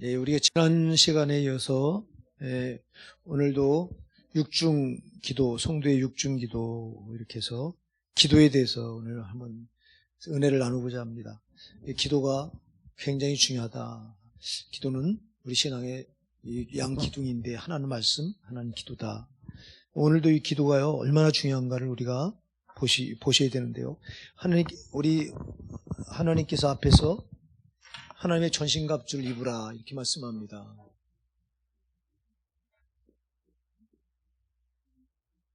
예, 우리가 지난 시간에 이어서 오늘도 육중 기도, 성도의 육중 기도 이렇게 해서 기도에 대해서 오늘 한번 은혜를 나누고자 합니다. 기도가 굉장히 중요하다. 기도는 우리 신앙의 양기둥인데 하나는 말씀, 하나는 기도다. 오늘도 이 기도가요 얼마나 중요한가를 우리가 보셔야 되는데요. 우리 하나님께서 앞에서 하나님의 전신갑주를 입으라 이렇게 말씀합니다.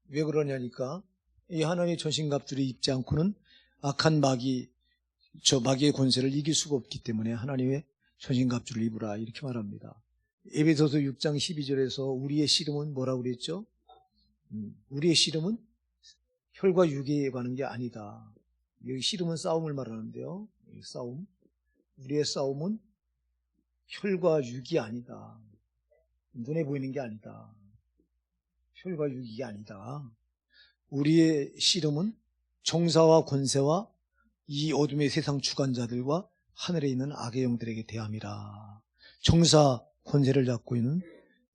왜 그러냐니까 이 하나님의 전신갑주를 입지 않고는 악한 마귀의 권세를 이길 수가 없기 때문에 하나님의 전신갑주를 입으라 이렇게 말합니다. 에베소서 6장 12절에서 우리의 씨름은 뭐라고 그랬죠? 우리의 씨름은 혈과 육에 관한 게 아니다. 여기 씨름은 싸움을 말하는데요. 싸움. 우리의 싸움은 혈과 육이 아니다. 눈에 보이는 게 아니다. 혈과 육이 아니다. 우리의 씨름은 정사와 권세와 이 어둠의 세상 주관자들과 하늘에 있는 악의 영들에게 대함이라. 정사, 권세를 잡고 있는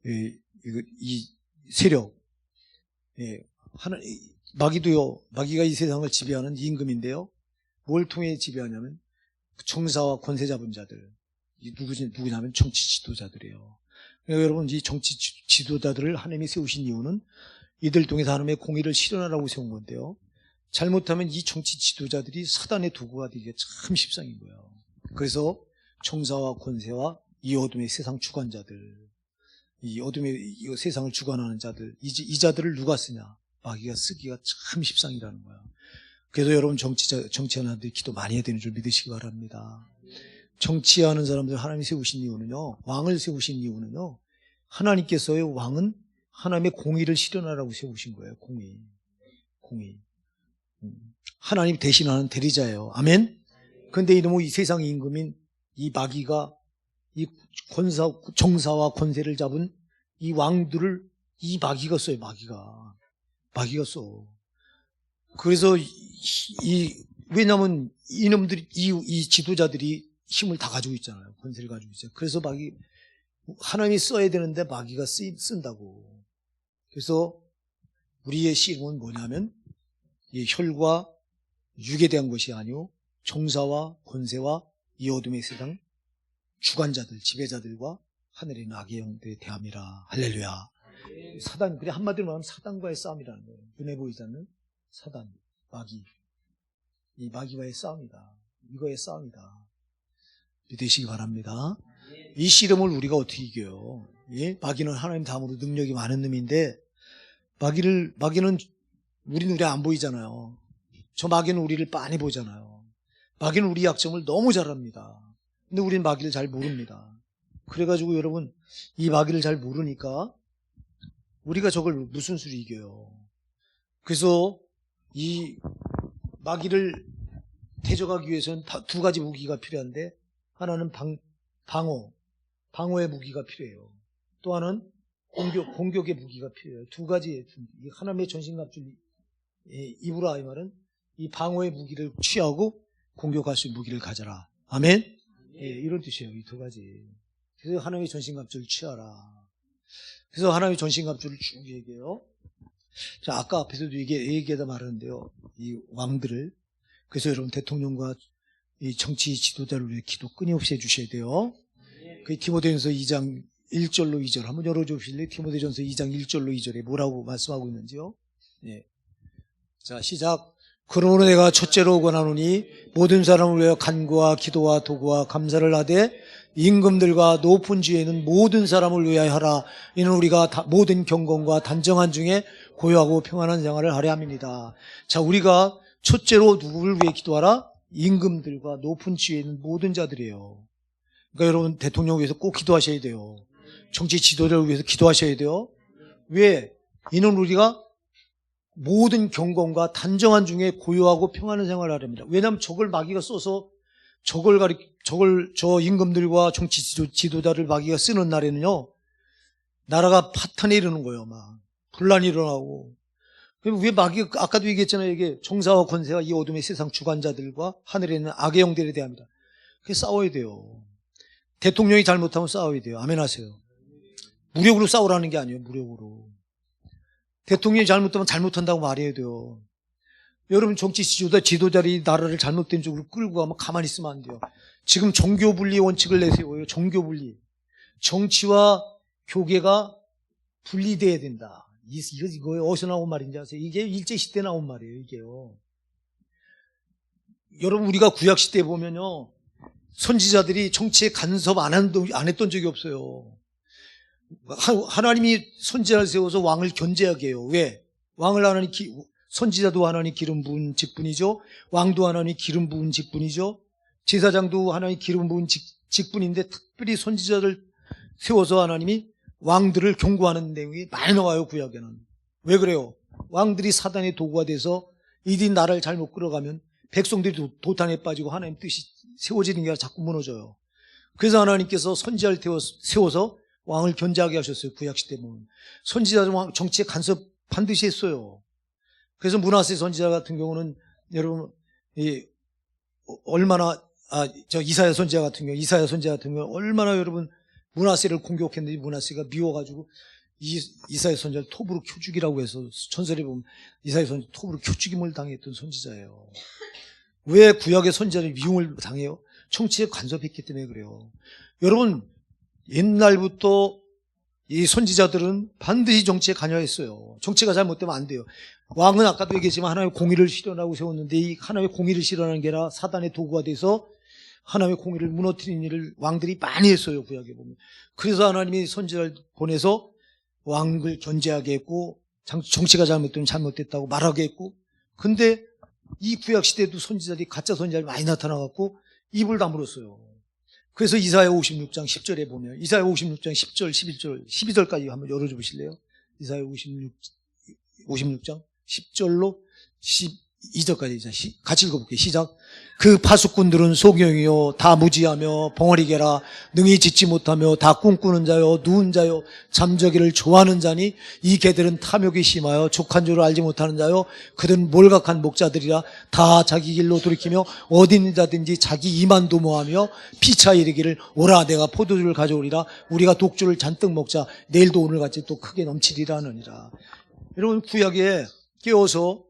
이 세력, 마귀가 이 세상을 지배하는 임금인데요. 뭘 통해 지배하냐면 정사와 권세 잡은 자들, 누구냐면 정치 지도자들이에요. 그러니까 여러분, 이 정치 지도자들을 하나님이 세우신 이유는 이들 통해서 하나님의 공의를 실현하라고 세운 건데요. 잘못하면 이 정치 지도자들이 사단의 도구가 되기가 참 십상인 거예요. 그래서 정사와 권세와 이 어둠의 세상 주관자들, 이 어둠의 이 세상을 주관하는 자들, 이 자들을 누가 쓰냐? 마귀가 쓰기가 참 십상이라는 거예요. 그래서 여러분 정치하는 사람들이 기도 많이 해야 되는 줄 믿으시기 바랍니다. 정치하는 사람들 하나님이 세우신 이유는요, 왕을 세우신 이유는요, 하나님께서의 왕은 하나님의 공의를 실현하라고 세우신 거예요. 공의. 하나님 대신하는 대리자예요. 아멘? 그런데 이놈의 이 세상 임금인 이 마귀가 이 정사와 권세를 잡은 이 왕들을 이 마귀가 써요. 마귀가 써. 그래서 왜냐면 이놈들이 이 지도자들이 힘을 다 가지고 있잖아요. 권세를 가지고 있어요. 그래서 하나님이 써야 되는데 마귀가 쓴다고. 그래서 우리의 씨름은 뭐냐면 이 혈과 육에 대한 것이 아니오 정사와 권세와 이 어둠의 세상 주관자들, 지배자들과 하늘에 있는 악의 영들에 대함이라. 할렐루야. 사단, 그래 한마디로 말하면 사단과의 싸움이라는 거예요. 눈에 보이지 않는 사단, 마귀. 이 마귀와의 싸움이다. 이거의 싸움이다. 믿으시기 바랍니다. 이 씨름을 우리가 어떻게 이겨요? 예? 마귀는 하나님 다음으로 능력이 많은 놈인데 마귀는 우리 눈에 안 보이잖아요. 저 마귀는 우리를 빤히 보잖아요. 마귀는 우리 약점을 너무 잘 압니다. 근데 우리는 마귀를 잘 모릅니다. 그래가지고 여러분 이 마귀를 잘 모르니까 우리가 저걸 무슨 수로 이겨요? 그래서 이 마귀를 대적하기 위해서는 두 가지 무기가 필요한데 하나는 방어의 무기가 필요해요. 또 하나는 공격의 무기가 필요해요. 두 가지. 하나님의 전신갑주를 입으라 이 말은 이 방어의 무기를 취하고 공격할 수 있는 무기를 가져라. 아멘? 예, 이런 뜻이에요. 이 두 가지. 그래서 하나님의 전신갑주를 취하라. 그래서 하나님의 전신갑주를 쭉 얘기해요. 자, 아까 앞에서도 얘기하다 말하는데요. 이 왕들을. 그래서 여러분 대통령과 이 정치 지도자를 위해 기도 끊임없이 해주셔야 돼요. 그 디모데전서 2장 1절로 2절 한번 열어주실래요? 디모데전서 2장 1절로 2절에 뭐라고 말씀하고 있는지요? 예. 자, 시작. 그러므로 내가 첫째로 권하노니 모든 사람을 위하여 간구와 기도와 도구와 감사를 하되 임금들과 높은 지위에 있는 모든 사람을 위하여 하라. 이는 우리가 모든 경건과 단정한 중에 고요하고 평안한 생활을 하려 함입니다. 자, 우리가 첫째로 누구를 위해 기도하라? 임금들과 높은 지위에 있는 모든 자들이에요. 그러니까 여러분 대통령을 위해서 꼭 기도하셔야 돼요. 정치 지도자를 위해서 기도하셔야 돼요. 왜? 이는 우리가 모든 경건과 단정한 중에 고요하고 평안한 생활을 하렵니다. 왜냐하면 저걸 마귀가 써서 저 임금들과 정치 지도자를 마귀가 쓰는 날에는요, 나라가 파탄에 이르는 거예요. 막 분란이 일어나고. 왜 마귀가 아까도 얘기했잖아요. 이게 정사와 권세와 이 어둠의 세상 주관자들과 하늘에 있는 악의 영들에 대합니다. 그게 싸워야 돼요. 대통령이 잘못하면 싸워야 돼요. 아멘 하세요. 무력으로 싸우라는 게 아니에요. 무력으로. 대통령이 잘못하면 잘못한다고 말해야 돼요. 여러분 정치 지도자들이 나라를 잘못된 쪽으로 끌고 가면 가만히 있으면 안 돼요. 지금 종교분리 원칙을 내세워요. 종교분리. 정치와 교계가 분리돼야 된다. 이거 어디서 나온 말인지 아세요? 이게 일제시대 나온 말이에요. 이게요. 여러분 우리가 구약시대에 보면요. 선지자들이 정치에 간섭 안 했던 적이 없어요. 하나님이 선지자를 세워서 왕을 견제하게 해요. 왜? 왕을 하나님 선지자도 하나님 기름 부은 직분이죠. 왕도 하나님 기름 부은 직분이죠. 제사장도 하나님 기름 부은 직분인데 특별히 선지자를 세워서 하나님이 왕들을 경고하는 내용이 많이 나와요. 구약에는. 왜 그래요? 왕들이 사단의 도구가 돼서 이들이 나라를 잘못 끌어가면 백성들이 도탄에 빠지고 하나님 뜻이 세워지는 게 자꾸 무너져요. 그래서 하나님께서 선지자를 세워서 왕을 견제하게 하셨어요. 구약시대 보면. 선지자들 정치에 간섭 반드시 했어요. 그래서 므낫세 선지자 같은 경우는 여러분 얼마나 이사야 선지자 같은 경우 얼마나 여러분 므낫세를 공격했는지 므낫세가 미워가지고 이사야 선지자를 톱으로 켜 죽이라고 해서 전설에 보면 이사야 선지자 톱으로 켜 죽임을 당했던 선지자예요. 왜 구약의 선지자를 미움을 당해요? 정치에 간섭했기 때문에 그래요. 여러분 옛날부터 이 선지자들은 반드시 정치에 관여했어요. 정치가 잘못되면 안 돼요. 왕은 아까도 얘기했지만 하나님의 공의를 실현하고 세웠는데 이 하나님의 공의를 실현하는 게 아니라 사단의 도구가 돼서 하나님의 공의를 무너뜨리는 일을 왕들이 많이 했어요. 구약에 보면. 그래서 하나님이 선지자를 보내서 왕을 견제하게 했고 정치가 잘못되면 잘못됐다고 말하게 했고, 근데 이 구약 시대에도 선지자들이 가짜 선지자들이 많이 나타나갖고 입을 다물었어요. 그래서 이사야 56장 10절에 보면 이사야 56장 10절, 11절, 12절까지 한번 열어줘 보실래요? 이사야 56장 10절로 12절까지 같이 읽어볼게요. 시작. 그 파수꾼들은 소경이요 다 무지하며 벙어리개라 능히 짓지 못하며 다 꿈꾸는 자요 누운 자요 잠자기를 좋아하는 자니 이 개들은 탐욕이 심하여 족한 줄을 알지 못하는 자요 그들은 몰각한 목자들이라 다 자기 길로 돌이키며 어디 있는 자든지 자기 이만 도모하며 피차 이르기를 오라 내가 포도주를 가져오리라 우리가 독주를 잔뜩 먹자 내일도 오늘같이 또 크게 넘치리라 하느니라. 여러분 구약에 깨워서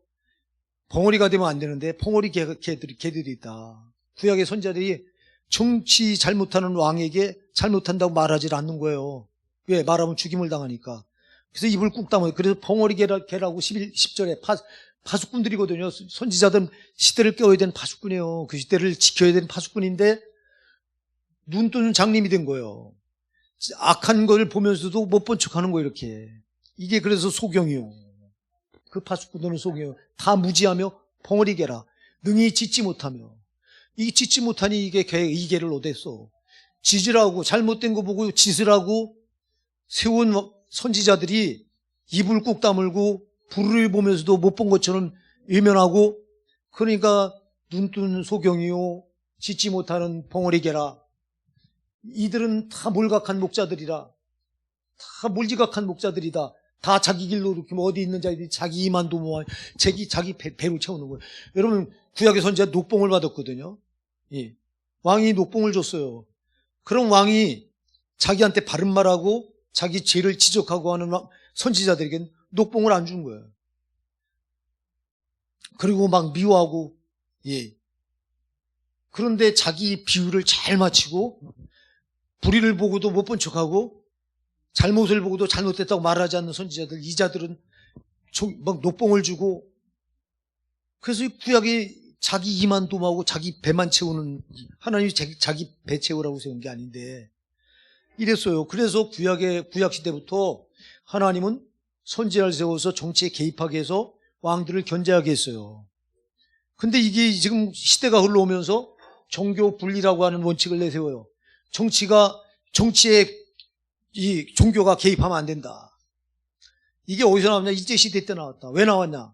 벙어리가 되면 안 되는데 벙어리 개들이 있다. 구약의 선지자들이 정치 잘못하는 왕에게 잘못한다고 말하지 않는 거예요. 왜? 말하면 죽임을 당하니까. 그래서 입을 꾹 다물어요. 그래서 벙어리 개라고 10절에 파수꾼들이거든요. 선지자들은 시대를 깨워야 되는 파수꾼이에요. 그 시대를 지켜야 되는 파수꾼인데 눈 뜨는 장님이 된 거예요. 악한 걸 보면서도 못 본 척하는 거예요. 이렇게. 이게 그래서 소경이요. 그 파수꾼들은 속여요. 다 무지하며 벙어리개라 능히 짓지 못하며. 이 짓지 못하니 이게 이 개를 얻었어. 지지라고 잘못된 거 보고 짓으라고 세운 선지자들이 입을 꾹 다물고 불을 보면서도 못 본 것처럼 외면하고, 그러니까 눈 뜨는 소경이요 짓지 못하는 벙어리개라. 이들은 다 몰각한 목자들이라. 다 몰지각한 목자들이다. 다 자기 길로 이렇게 어디 있는 자들이 자기 이만 도모하 자기 배를 채우는 거예요. 여러분 구약의 선지자 녹봉을 받았거든요. 예. 왕이 녹봉을 줬어요. 그럼 왕이 자기한테 바른 말하고 자기 죄를 지적하고 하는 선지자들에게는 녹봉을 안 준 거예요. 그리고 막 미워하고, 예. 그런데 자기 비유를 잘 맞추고 불의를 보고도 못 본 척하고 잘못을 보고도 잘못됐다고 말하지 않는 선지자들, 이자들은 막 녹봉을 주고, 그래서 구약이 자기 이만 도모하고 자기 배만 채우는, 하나님이 자기 배 채우라고 세운 게 아닌데 이랬어요. 그래서 구약 시대부터 하나님은 선지자를 세워서 정치에 개입하게 해서 왕들을 견제하게 했어요. 근데 이게 지금 시대가 흘러오면서 종교 분리라고 하는 원칙을 내세워요. 정치에 이 종교가 개입하면 안 된다. 이게 어디서 나왔냐? 일제시대 때 나왔다. 왜 나왔냐?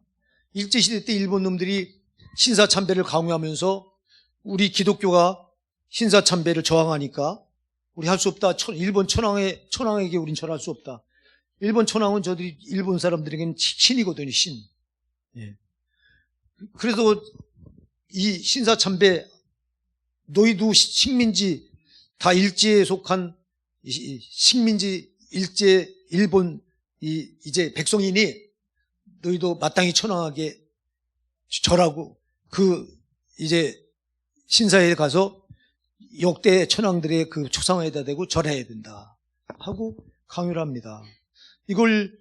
일제시대 때 일본 놈들이 신사참배를 강요하면서 우리 기독교가 신사참배를 저항하니까 우리 할 수 없다. 일본 천황에게 우린 절할 수 없다. 일본 천황은 저들이 일본 사람들에게는 신이거든요. 신. 예. 그래서 이 신사참배 너희도 식민지 다 일제에 속한 식민지 일제 일본 이제 백성이니 너희도 마땅히 천황하게 절하고 그 이제 신사에 가서 역대 천황들의 그 초상화에다 대고 절해야 된다 하고 강요를 합니다. 이걸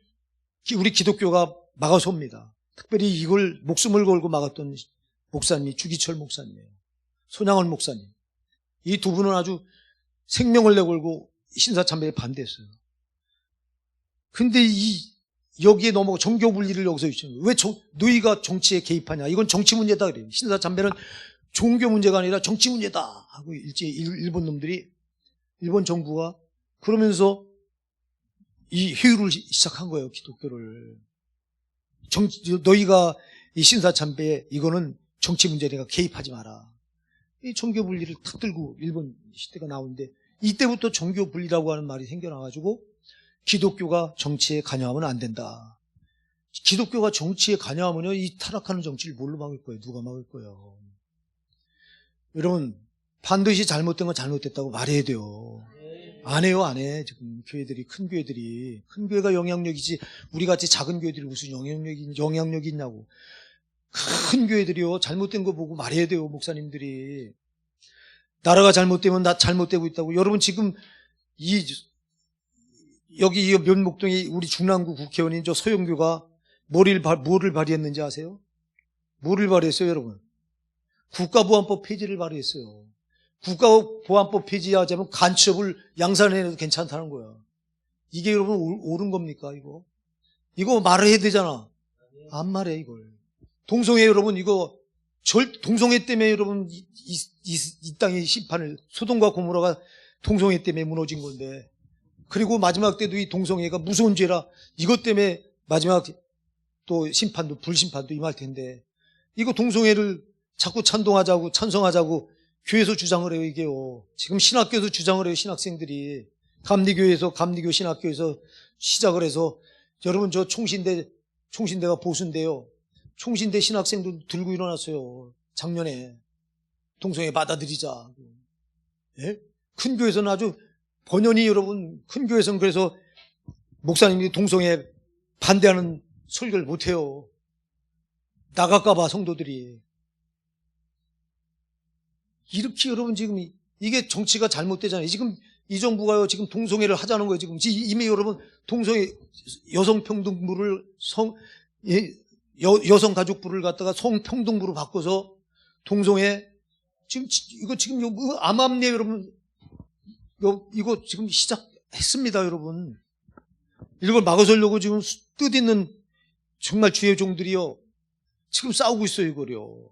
우리 기독교가 막아섭니다. 특별히 이걸 목숨을 걸고 막았던 목사님이 주기철 목사님이에요. 손양원 목사님. 이 두 분은 아주 생명을 내걸고 신사참배에 반대했어요. 근데 여기에 넘어가 정교 분리를 여기서 유치는 거예요. 왜 너희가 정치에 개입하냐? 이건 정치 문제다 그래요. 신사참배는 종교 문제가 아니라 정치 문제다 하고 일본 놈들이, 일본 정부가 그러면서 이 회유를 시작한 거예요. 기독교를. 너희가 이 신사참배에 이거는 정치 문제니까 개입하지 마라. 이 종교 분리를 탁 들고 일본 시대가 나오는데, 이때부터 종교 분리라고 하는 말이 생겨나가지고 기독교가 정치에 관여하면 안 된다. 기독교가 정치에 관여하면요, 이 타락하는 정치를 뭘로 막을 거예요? 누가 막을 거예요? 여러분, 반드시 잘못된 건 잘못됐다고 말해야 돼요. 안 해요, 안 해. 지금 교회들이, 큰 교회가 영향력이지, 우리 같이 작은 교회들이 무슨 영향력이 있냐고. 큰 교회들이요, 잘못된 거 보고 말해야 돼요, 목사님들이. 나라가 잘못되면 나 잘못되고 있다고. 여러분, 지금 여기 이 면목동에 우리 중랑구 국회의원인 저 서영규가 뭐를 발의했는지 아세요? 뭐를 발의했어요, 여러분? 국가보안법 폐지를 발의했어요. 국가보안법 폐지하자면 간첩을 양산해도 괜찮다는 거야. 이게 여러분 옳은 겁니까, 이거? 이거 말해야 되잖아. 안 말해, 이걸. 동성애 여러분, 이거, 동성애 때문에 여러분, 이 땅의 심판을, 소돔과 고모라가 동성애 때문에 무너진 건데, 그리고 마지막 때도 이 동성애가 무서운 죄라, 이것 때문에 마지막 또 심판도, 불심판도 임할 텐데, 이거 동성애를 자꾸 찬성하자고 교회에서 주장을 해요, 이게요. 지금 신학교에서 주장을 해요, 신학생들이. 감리교 신학교에서 시작을 해서, 여러분 저 총신대가 보수인데요. 총신대 신학생도 들고 일어났어요. 작년에. 동성애 받아들이자. 예? 큰 교회에서는 아주 번연히 여러분, 큰 교회에서는 그래서 목사님이 동성애 반대하는 설교를 못해요. 나갈까봐 성도들이. 이렇게 여러분 지금 이게 정치가 잘못되잖아요. 지금 이 정부가요, 지금 동성애를 하자는 거예요. 지금 이미 여러분 동성애 여성평등부를 여성가족부를 갖다가 성평등부로 바꿔서 동성애 지금 암암리에 여러분 이거 지금 시작했습니다, 여러분. 이걸 막아서려고 지금 뜻있는 정말 주의 종들이요 지금 싸우고 있어요, 이거요.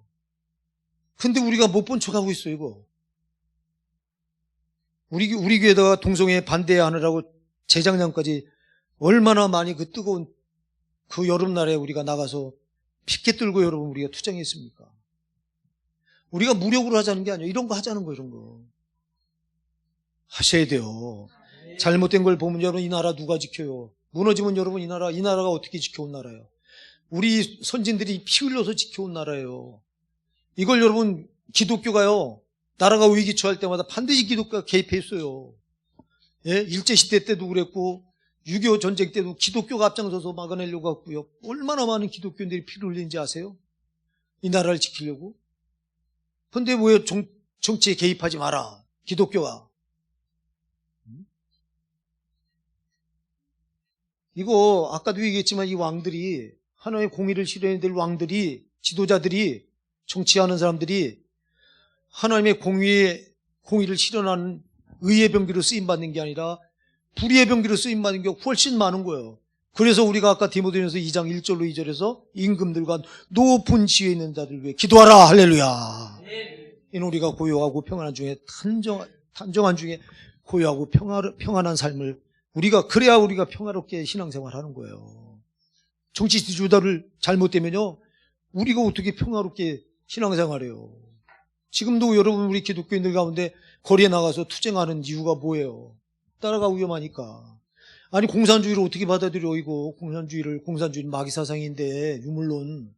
근데 우리가 못 본 척하고 있어요, 이거. 우리 교회에다가 동성애 반대하느라고 재작년까지 얼마나 많이 그 뜨거운 그 여름날에 우리가 나가서 피켓 들고 여러분 우리가 투쟁했습니까? 우리가 무력으로 하자는 게 아니에요. 이런 거 하자는 거, 이런 거. 하셔야 돼요. 잘못된 걸 보면 여러분 이 나라 누가 지켜요? 무너지면 여러분 이 나라가 어떻게 지켜온 나라예요? 우리 선진들이 피 흘려서 지켜온 나라예요. 이걸 여러분 기독교가요, 나라가 위기 처할 때마다 반드시 기독교가 개입했어요. 예? 일제시대 때도 그랬고 6.25 전쟁 때도 기독교가 앞장서서 막아내려고 했고요. 얼마나 많은 기독교인들이 피를 흘린지 아세요? 이 나라를 지키려고. 근데 왜 정치에 개입하지 마라, 기독교가. 이거 아까도 얘기했지만 이 왕들이, 하나의 공의를 실현해야 될 왕들이, 지도자들이, 정치하는 사람들이 하나님의 공의를 실현하는 의의 병기로 쓰임받는 게 아니라 불의의 병기로 쓰임받는 게 훨씬 많은 거예요. 그래서 우리가 아까 디모데전서 2장 1절로 2절에서 임금들과 높은 지위에 있는 자들 위해 기도하라, 할렐루야. 이는 우리가 고요하고 평안한 중에 단정한 중에 고요하고 평안한 삶을 그래야 우리가 평화롭게 신앙생활하는 거예요. 정치 지도자를 잘못되면요, 우리가 어떻게 평화롭게 신앙생활해요? 지금도 여러분 우리 기독교인들 가운데 거리에 나가서 투쟁하는 이유가 뭐예요? 따라가 위험하니까. 아니 공산주의를 어떻게 받아들여? 이거 공산주의는 마귀사상인데, 유물론.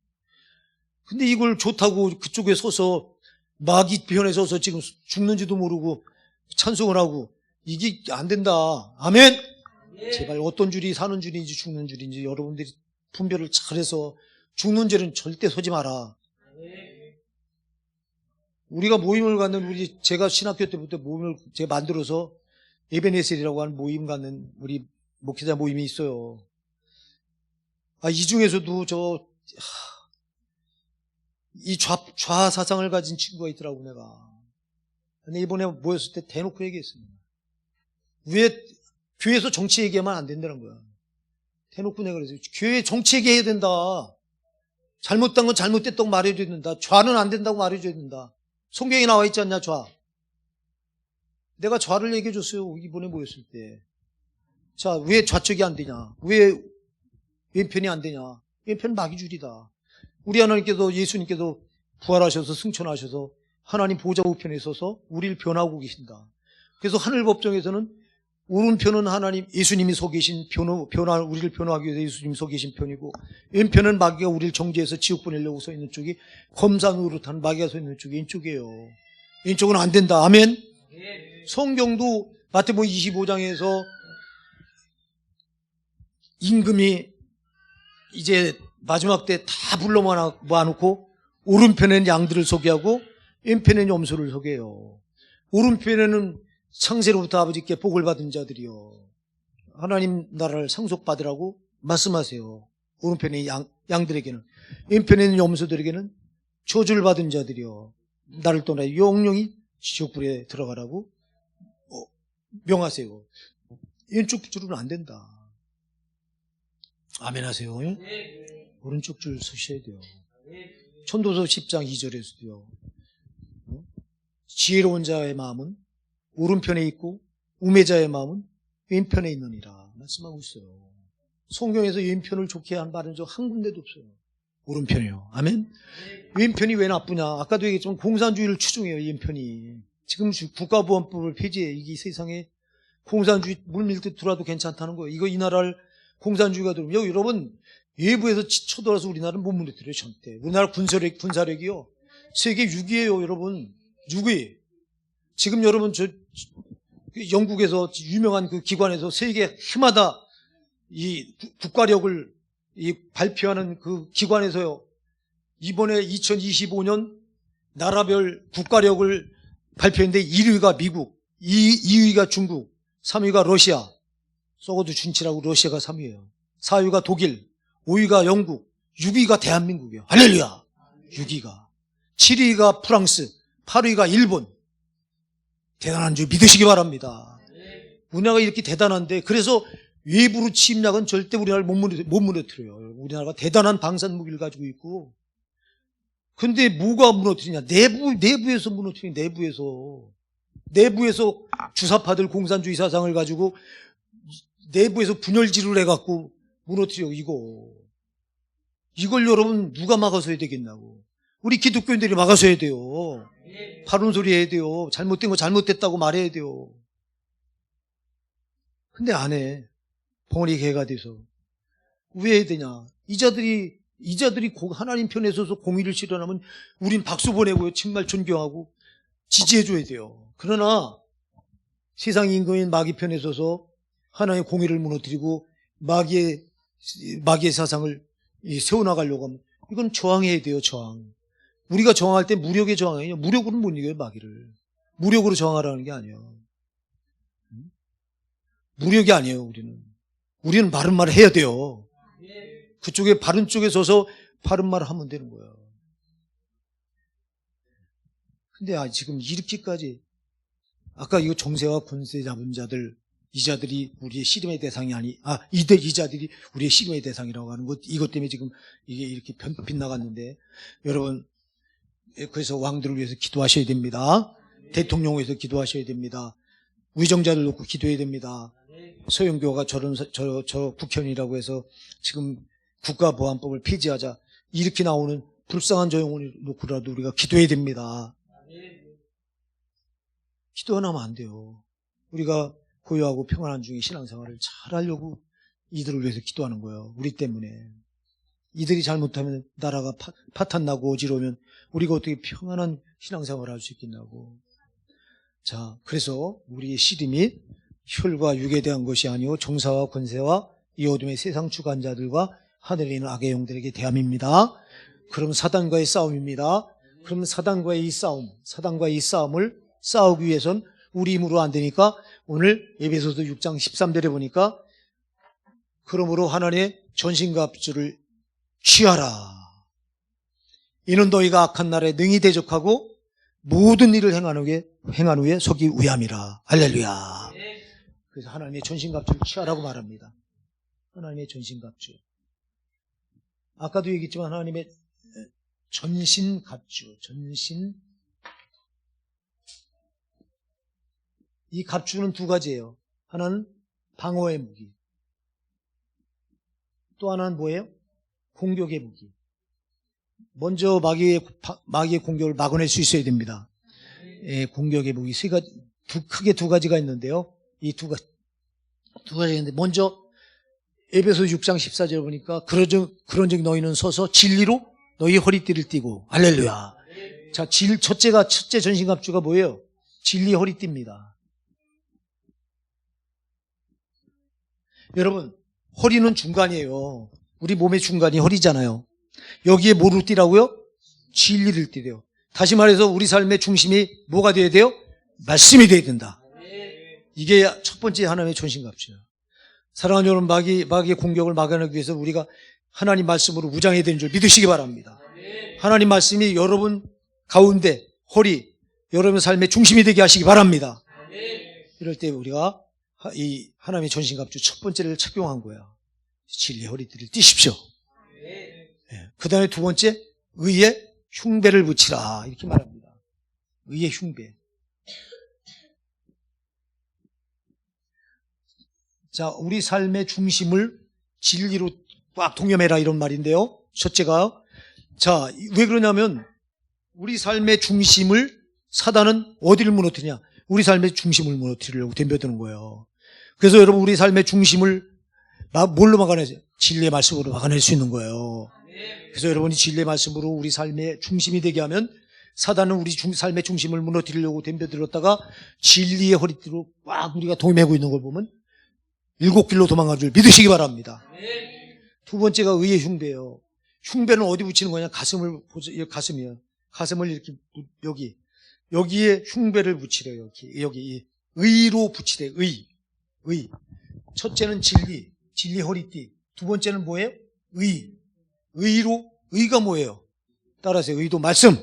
근데 이걸 좋다고 그쪽에 서서 마귀 편에 서서 지금 죽는지도 모르고 찬송을 하고 이게 안 된다. 아멘. 제발 어떤 줄이 사는 줄인지 죽는 줄인지 여러분들이 분별을 잘해서 죽는 죄는 절대 서지 마라. 우리가 모임을 갖는 제가 신학교 때부터 모임을 제가 만들어서 에베네셀이라고 하는 모임 갖는 우리 목회자 모임이 있어요. 이 중에서도 이 좌 사상을 가진 친구가 있더라고, 내가. 근데 이번에 모였을 때 대놓고 얘기했습니다. 왜 교회에서 정치 얘기하면 안 된다는 거야. 대놓고 내가 그랬어요. 교회 정치 얘기해야 된다. 잘못된 건 잘못됐다고 말해줘야 된다. 좌는 안 된다고 말해줘야 된다. 성경에 나와 있지 않냐, 좌. 내가 좌를 얘기해 줬어요, 이번에 모였을 때. 자, 왜 좌측이 안 되냐? 왜 왼편이 안 되냐? 왼편은 마귀줄이다. 우리 하나님께서, 예수님께서 부활하셔서 승천하셔서 하나님 보좌 우편에 서서 우리를 변하고 계신다. 그래서 하늘 법정에서는 오른편은 하나님, 예수님이 서 계신 우리를 변화하기 위해서 예수님이 서 계신 편이고, 왼편은 마귀가 우리를 정죄해서 지옥 보내려고 서 있는 쪽이, 검사 노릇하는 마귀가 서 있는 쪽이 왼쪽이에요. 왼쪽은 안 된다. 아멘? 성경도 마태복음 25장에서 임금이 이제 마지막 때 다 불러 모아놓고 오른편에는 양들을 소개하고 왼편에는 염소를 소개해요. 오른편에는 창세로부터 아버지께 복을 받은 자들이요, 하나님 나라를 상속받으라고 말씀하세요. 오른편의 양들에게는. 왼편에는 염소들에게는 저주를 받은 자들이요, 나를 떠나 영영이 지옥불에 들어가라고 명하세요. 왼쪽 줄은 안 된다. 아멘 하세요. 오른쪽 줄 서셔야 돼요. 천도서 10장 2절에서도요. 지혜로운 자의 마음은 오른편에 있고 우매자의 마음은 왼편에 있느니라 말씀하고 있어요. 성경에서 왼편을 좋게 한 말은 저 한 군데도 없어요. 오른편이요. 아멘. 왼편이 왜 나쁘냐? 아까도 얘기했지만 공산주의를 추종해요. 왼편이. 지금 국가보안법을 폐지해. 이게 세상에 공산주의 물밀듯 들어와도 괜찮다는 거예요. 이 나라를 공산주의가 들어오면 여러분, 외부에서 쳐들어서 우리나라는 못 무너뜨려요. 절대. 우리나라 군사력이요, 세계 6위예요. 여러분, 6위. 지금 여러분 영국에서 유명한 그 기관에서 세계 해마다 이 국가력을 발표하는 그 기관에서요, 이번에 2025년 나라별 국가력을 발표했는데 1위가 미국, 2위가 중국, 3위가 러시아, 썩어도 준치라고 러시아가 3위예요. 4위가 독일, 5위가 영국, 6위가 대한민국이에요. 할렐루야. 6위가. 7위가 프랑스, 8위가 일본. 대단한 줄 믿으시기 바랍니다. 우리나라가 이렇게 대단한데, 그래서 외부로 침략은 절대 우리나라를 못 무너뜨려요. 우리나라가 대단한 방산 무기를 가지고 있고. 근데 뭐가 무너뜨리냐? 내부에서 무너뜨리냐, 내부에서 주사파들 공산주의 사상을 가지고 내부에서 분열질을 해갖고 무너뜨려, 이걸 여러분 누가 막아서야 되겠냐고. 우리 기독교인들이 막아서야 돼요. 바른 소리 해야 돼요. 잘못된 거 잘못됐다고 말해야 돼요. 근데 안 해. 벙어리 개가 돼서. 왜 해야 되냐? 이 자들이 하나님 편에 서서 공의를 실현하면 우린 박수 보내고요, 정말 존경하고 지지해줘야 돼요. 그러나 세상 임금인 마귀 편에 서서 하나님의 공의를 무너뜨리고 마귀의 사상을 세워나가려고 하면 이건 저항해야 돼요. 저항. 우리가 저항할 때 무력에 저항해요. 무력으로는 못 이겨요. 마귀를. 무력으로 저항하라는 게 아니에요. 무력이 아니에요. 우리는 바른 말을 해야 돼요. 그쪽에 바른 쪽에 서서 바른 말을 하면 되는 거예요. 근데 지금 이렇게까지, 아까 이거 정세와 권세 잡은 자들, 이 자들이 우리의 씨름의 대상이 이 자들이 우리의 씨름의 대상이라고 하는 것, 이것 때문에 지금 이게 이렇게 빗나갔는데, 여러분, 그래서 왕들을 위해서 기도하셔야 됩니다. 대통령을 위해서 기도하셔야 됩니다. 위정자들 놓고 기도해야 됩니다. 서영교가 저 국현이라고 해서 지금 국가보안법을 폐지하자, 이렇게 나오는 불쌍한 저 영혼을 놓고라도 우리가 기도해야 됩니다. 기도 안 하면 안 돼요. 우리가 고요하고 평안한 중에 신앙생활을 잘 하려고 이들을 위해서 기도하는 거예요. 우리 때문에. 이들이 잘못하면 나라가 파탄나고 어지러우면 우리가 어떻게 평안한 신앙생활을 할 수 있겠냐고. 자, 그래서 우리의 씨름이 혈과 육에 대한 것이 아니오 정사와 권세와 이 어둠의 세상 주관자들과 하늘에 있는 악의 영들에게 대함입니다. 그럼 사단과의 싸움입니다. 그럼 사단과의 이 싸움을 싸우기 위해선 우리 힘으로 안 되니까 오늘 에베소서 6장 13절에 보니까 그러므로 하나님의 전신갑주를 취하라. 이는 너희가 악한 날에 능히 대적하고 모든 일을 행한 후에 서기 위함이라. 할렐루야. 그래서 하나님의 전신갑주를 취하라고 말합니다. 하나님의 전신갑주. 아까도 얘기했지만 하나님의 전신갑주, 이 갑주는 두 가지예요. 하나는 방어의 무기. 또 하나는 뭐예요? 공격의 무기. 먼저 마귀의 공격을 막아낼 수 있어야 됩니다. 예, 공격의 무기. 크게 두 가지가 있는데요. 이 두 가지가 있는데, 먼저 에베소 6장 14절 보니까 그런즉 너희는 서서 진리로 너희 허리띠를 띠고. 할렐루야. 자, 첫째 전신갑주가 뭐예요? 진리 허리띠입니다. 여러분, 허리는 중간이에요. 우리 몸의 중간이 허리잖아요. 여기에 뭐를 띠라고요? 진리를 띠래요. 다시 말해서 우리 삶의 중심이 뭐가 돼야 돼요? 말씀이 돼야 된다. 이게 첫 번째 하나님의 전신갑주예요. 사랑하는 여러분, 마귀의 공격을 막아내기 위해서 우리가 하나님 말씀으로 무장해야 되는 줄 믿으시기 바랍니다. 하나님 말씀이 여러분 가운데 여러분 삶의 중심이 되게 하시기 바랍니다. 이럴 때 우리가 이 하나님의 전신갑주 첫 번째를 착용한 거야. 진리의 허리띠를 띠십시오. 네. 그 다음에 두 번째, 의의 흉배를 붙이라. 이렇게 말합니다. 의의 흉배. 자, 우리 삶의 중심을 진리로 꽉 동여매라 이런 말인데요. 첫째가, 자, 왜 그러냐면 우리 삶의 중심을 사단은 어디를 무너뜨리냐? 우리 삶의 중심을 무너뜨리려고 덤벼드는 거예요. 그래서 여러분, 우리 삶의 중심을 뭘로 막아내죠? 진리의 말씀으로 막아낼 수 있는 거예요. 그래서 여러분이 진리의 말씀으로 우리 삶의 중심이 되게 하면 사단은 우리 삶의 중심을 무너뜨리려고 덤벼들었다가 진리의 허리띠로 꽉 우리가 동매고 있는 걸 보면 7길로 도망갈 줄 믿으시기 바랍니다. 두 번째가 의의 흉배예요. 흉배는 어디 붙이는 거냐? 가슴이에요. 가슴을 이렇게 여기에 흉배를 붙이래요. 여기 의로 붙이래. 의. 첫째는 진리 허리띠. 두 번째는 뭐예요? 의가 뭐예요? 따라하세요. 의도 말씀.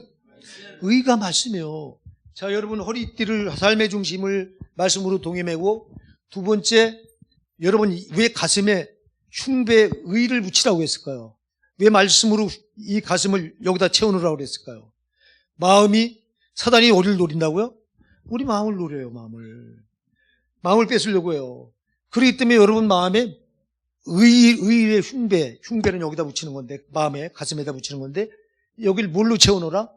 의가 말씀이에요. 자, 여러분 허리띠를 삶의 중심을 말씀으로 동여매고, 두 번째, 여러분 왜 가슴에 흉배 의를 붙이라고 했을까요? 왜 말씀으로 이 가슴을 여기다 채우느라고 그랬을까요? 사단이 어디를 노린다고요? 우리 마음을 노려요. 마음을 뺏으려고 해요. 그렇기 때문에 여러분 마음에 의의 흉배는 여기다 붙이는 건데, 마음에, 가슴에다 붙이는 건데, 여길 뭘로 채워놓으라?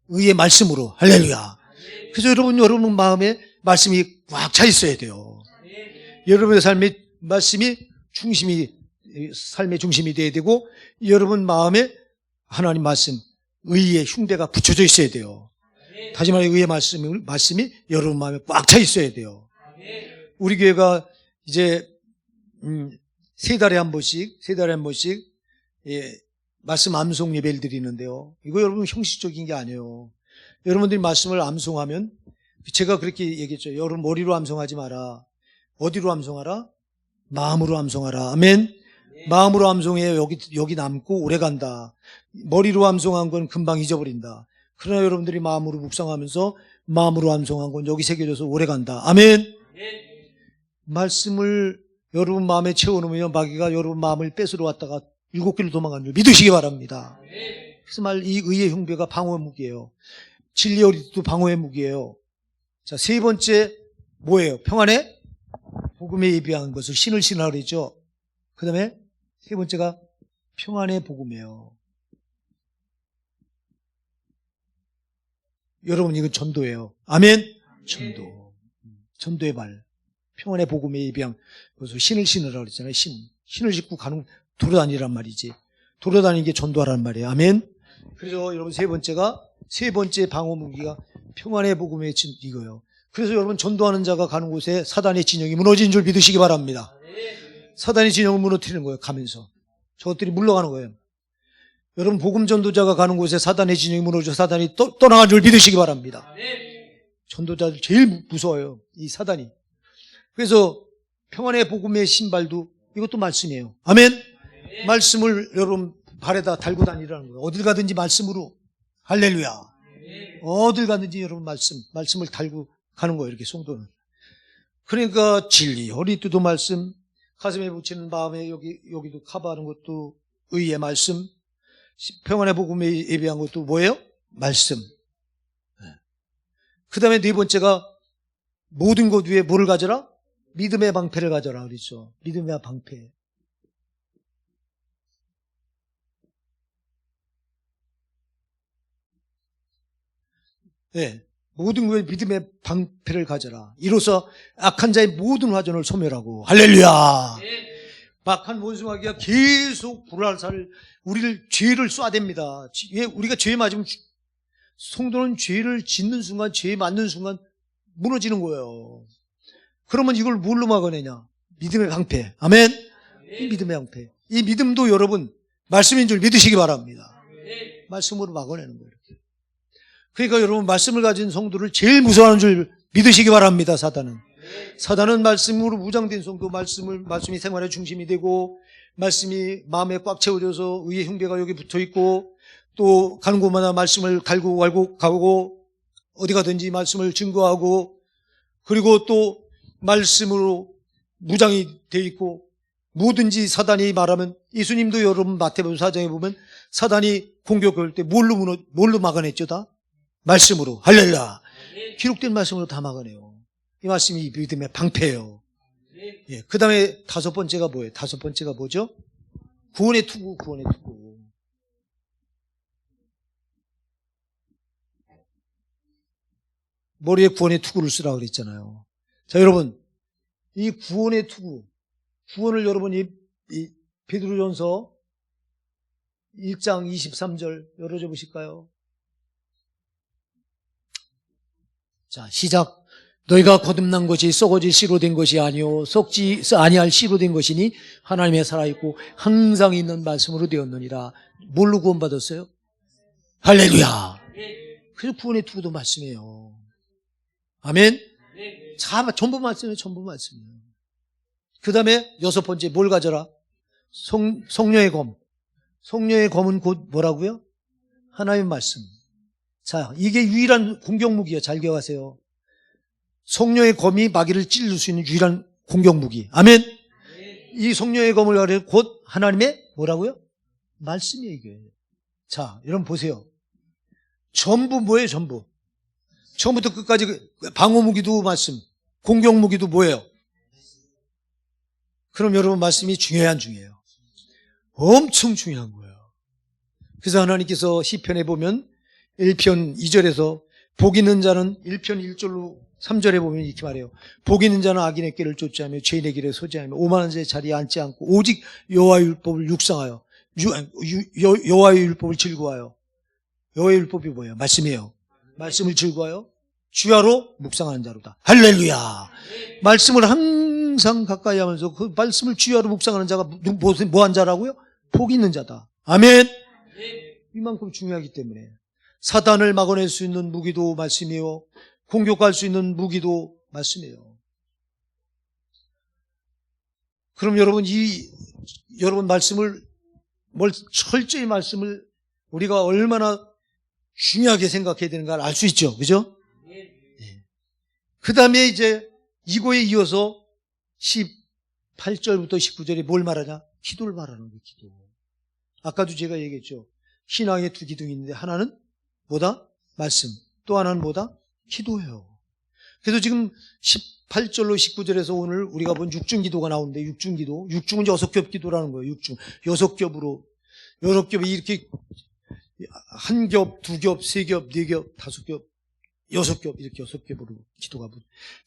의의 말씀으로. 할렐루야. 그래서 여러분 마음에 말씀이 꽉 차 있어야 돼요. 여러분의 삶의 말씀이 삶의 중심이 돼야 되고, 여러분 마음에 하나님 말씀, 의의 흉배가 붙여져 있어야 돼요. 다시 말해, 의의 말씀이 여러분 마음에 꽉 차 있어야 돼요. 우리 교회가 이제, 세 달에 한 번씩, 예, 말씀 암송 예배를 드리는데요. 이거 여러분 형식적인 게 아니에요. 여러분들이 말씀을 암송하면, 제가 그렇게 얘기했죠. 여러분 머리로 암송하지 마라. 어디로 암송하라? 마음으로 암송하라. 아멘. 마음으로 암송해 여기 남고 오래 간다. 머리로 암송한 건 금방 잊어버린다. 그러나 여러분들이 마음으로 묵상하면서 마음으로 암송한 건 여기 새겨져서 오래 간다. 아멘. 말씀을 여러분 마음에 채워놓으면 마귀가 여러분 마음을 뺏으러 왔다가 7길로 도망간 줄 믿으시기 바랍니다. 그래서 이 의의 흉배가 방어의 무기예요. 진리의 허리띠도 방어의 무기예요. 자, 세 번째 뭐예요? 평안의 복음에 예비한 것을 신을 신으라 그랬죠. 그 다음에 세 번째가 평안의 복음이에요. 여러분, 이건 전도예요. 아멘. 전도의 말. 평안의 복음에 예비한 것을 신을 신으라 그랬잖아요. 신을 신고 돌아다니란 말이지. 돌아다니는 게 전도하라는 말이에요. 아멘. 그래서 여러분 세 번째 방어 무기가 평안의 복음의 이거예요. 그래서 여러분 전도하는 자가 가는 곳에 사단의 진영이 무너진 줄 믿으시기 바랍니다. 사단의 진영을 무너뜨리는 거예요. 가면서 저것들이 물러가는 거예요. 여러분 복음 전도자가 가는 곳에 사단의 진영이 무너져 사단이 떠나간 줄 믿으시기 바랍니다. 전도자들 제일 무서워요. 이 사단이. 그래서 평안의 복음의 신발도 이것도 말씀이에요. 아멘. 말씀을 여러분 발에다 달고 다니라는 거예요. 어딜 가든지 말씀으로. 할렐루야. 어딜 가든지 여러분 말씀을 달고 가는 거예요. 이렇게 성도는. 그러니까 진리, 허리띠도 말씀, 가슴에 붙이는 마음에 여기도 커버하는 것도 의의 말씀, 평안의 복음에 예비한 것도 뭐예요? 말씀. 그 다음에 네 번째가 모든 것 위에 뭐를 가져라? 믿음의 방패를 가져라 그랬죠. 믿음의 방패. 네. 모든 것에 믿음의 방패를 가져라. 이로써 악한 자의 모든 화전을 소멸하고. 할렐루야. 악한 원수마귀가 계속 불화살 우리를 죄를 쏴댑니다. 우리가 죄에 맞으면 성도는 죄를 짓는 순간, 죄에 맞는 순간 무너지는 거예요. 그러면 이걸 뭘로 막아내냐? 믿음의 방패. 아멘. 이 믿음의 방패. 이 믿음도 여러분 말씀인 줄 믿으시기 바랍니다. 말씀으로 막아내는 거예요. 이렇게. 그러니까 여러분 말씀을 가진 성도를 제일 무서워하는 줄 믿으시기 바랍니다. 사단은 말씀으로 무장된 성도, 말씀이 생활의 중심이 되고 말씀이 마음에 꽉 채워져서 의의 흉배가 여기 붙어 있고 또 가는 곳마다 말씀을 갈고 가고 어디 가든지 말씀을 증거하고 그리고 또 말씀으로 무장이 되어 있고 뭐든지 사단이 말하면 예수님도 여러분 마태복음 4장에 보면 사단이 공격할 때 뭘로 막아냈죠? 다? 말씀으로. 할렐루야. 기록된 말씀으로 다 막아내요. 이 말씀이 믿음의 방패예요. 예. 그 다음에 다섯 번째가 뭐예요? 다섯 번째가 뭐죠? 구원의 투구. 머리에 구원의 투구를 쓰라고 그랬잖아요. 자, 여러분. 이 구원의 투구. 구원을 여러분 이 베드로전서 1장 23절 열어줘 보실까요? 자, 시작. 너희가 거듭난 것이 썩어질 씨로 된 것이 아니요 썩지 아니할 씨로 된 것이니 하나님의 살아있고 항상 있는 말씀으로 되었느니라. 뭘로 구원받았어요? 할렐루야. 그래서 구원의 투구도 말씀이에요. 아멘. 전부 말씀이에요. 전부 말씀이에요. 그 다음에 여섯 번째 뭘 가져라? 성령의 검. 성령의 검은 곧 뭐라고요? 하나님의 말씀. 자, 이게 유일한 공격무기예요. 잘 기억하세요. 성령의 검이 마귀를 찔릴 수 있는 유일한 공격무기. 아멘. 이 성령의 검을 가려 곧 하나님의 뭐라고요? 말씀이에요, 이게. 자, 여러분 보세요. 전부 뭐예요, 전부? 처음부터 끝까지 방어무기도 말씀, 공격무기도 뭐예요? 그럼 여러분 말씀이 중요해요. 엄청 중요한 거예요. 그래서 하나님께서 시편에 보면 1편 2절에서 복 있는 자는 1편 1절로 3절에 보면 이렇게 말해요. 복 있는 자는 악인의 길을 쫓지 않으며 죄인의 길에 서지 않으며 오만한 자의 자리에 앉지 않고 오직 여호와의 율법을 육성하여 여호와의 율법을 즐거워하여. 여호와의 율법이 뭐예요? 말씀이에요. 말씀을 즐거워하여 주야로 묵상하는 자로다. 할렐루야. 말씀을 항상 가까이 하면서 그 말씀을 주야로 묵상하는 자가 뭐한 자라고요? 복 있는 자다. 아멘. 이만큼 중요하기 때문에 사단을 막아낼 수 있는 무기도 말씀이요 공격할 수 있는 무기도 말씀이에요. 그럼 여러분 여러분 철저히 말씀을 우리가 얼마나 중요하게 생각해야 되는가를 알 수 있죠. 그죠? 네. 그 다음에 이제 이거에 이어서 18절부터 19절에 뭘 말하냐? 기도를 말하는 거예요. 기도. 아까도 제가 얘기했죠. 신앙의 두 기둥이 있는데 하나는 뭐다? 말씀. 또 하나는 뭐다? 기도예요. 그래서 지금 18절로 19절에서 오늘 우리가 본 육중기도가 나오는데 육중기도. 육중은 6겹 기도라는 거예요. 육중. 6겹으로. 6겹이 이렇게 한 겹, 두 겹, 세 겹, 네 겹, 다섯 겹, 6겹 이렇게 6겹으로 기도가.